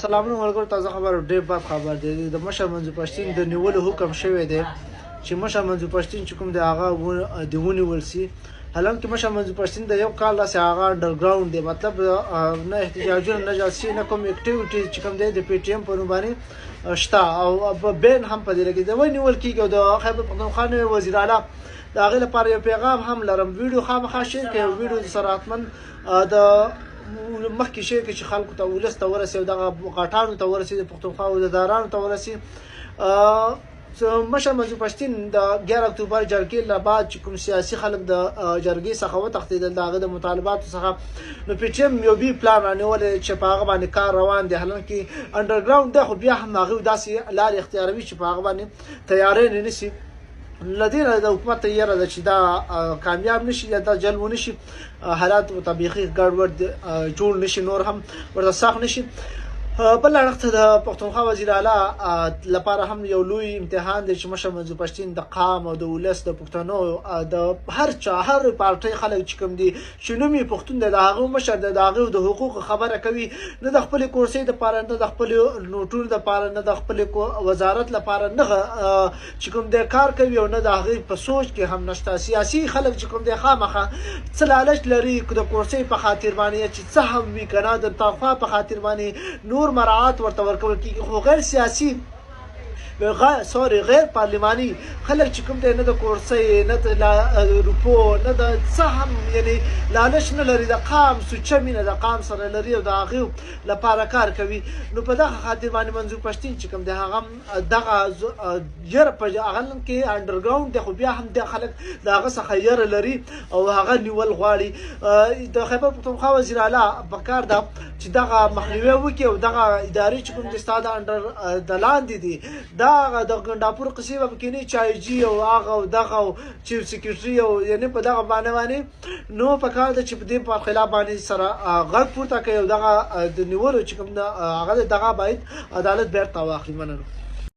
سلامونه ملګرو تازه خبر ډېر بد خبر دی د مشر منظور پښتین د نیولو حکم شوی دی چې مشر منظور پښتین چې کوم دی هغه د ونیول سي حالانکه مشر منظور پښتین د یو کال لاسه هغه انډرګراوند دی مطلب نه احتجاجونه نه جلسې نه کوم اکټیویټي چې کوم دی د پی ټی ایم په نوم باندې شته او بین هم په دې لګي د ونیول کېږي او د خیبر پښتونخوا وزیر اعلی د هغې لپاره یو پیغام هم لرم ویډیو خامخا شیر کړئ او ویډیو د سرعتمن د مخکې شی کې چې خلکو ته ولس ته ورسي او دغه غاټانو ته ورسي د پښتونخوا وزیرانو ته ورسي مشر منظور پښتین د 11 اکتوبر جرګې له بعد چې کوم سیاسي خلک د جرګې څخه وتښتېدل د هغه د مطالباتو څخه نو پی ټی ایم یو بي پلان رانیولی چې په هغه باندې کار روان دی حالانکه انډرګراوند دی خو بیا هم هغوی داسې لارې اختیاروي چې په هغه باندې تیاری نه نیسي لدینا د حکومت یاره ده چې دا کامیاب نشي یا دا جلب ونشي حالات طبيعي ګډوډ جوړ نشي نور هم ورته ساخ نشي بل وخت د پښتونخوا وزیر اعلی لپاره هم یو لوی امتحان دی چې مشر منظور پښتین د قام او د ولس د پښتنو د هر پارټي خلک چې کوم دي چې نومي پښتون د هغه مشر د هغه د حقوق خبره کوي نه د خپل کورسۍ د پاره نه د خپل نوټونو د پاره نه د خپل وزارت لپاره نه چې کوم د کار کوي او نه د هغه په سوچ کې هم نشته سیاسي خلک چې کوم د خامخه څه لالچ لري د کورسۍ په خاطر باندې چې څه هم وی کنه د تنخوا په خاطر باندې نور مراعات ورته ورکول کیږي خو غیر سیاسي غیر پارلماني خلک چې کوم دی نه د کورسۍ نه د روپو نه د څه هم یعنی لالچ نه لري د قام سوچه مینه د قام سره لري او د هغې لپاره کار کوي نو په دغه خاطر باندې منظور پښتین چې کوم دی هغه دغه یره په هغه کې انډرګراوند دی خو بیا هم د خلک د هغه څخه یره لري او هغه نیول غواړي د خیبر پښتونخوا وزیر اعلی په کار ده چې دغه مخنیوی وکړي او دغه ادارې چې کوم د ستا د انډر د لاندې دي دا د ګنداپور قصې به پکې چای جي او هغه او دغه چیف سیکرټري او یعنی په دغه باندې نو په کار ده چې په دې په خلاف باندې سره غږ پورته کوي او دغه د نیولو چې کوم هغه دغه باید عدالت بیرته واخلي مننه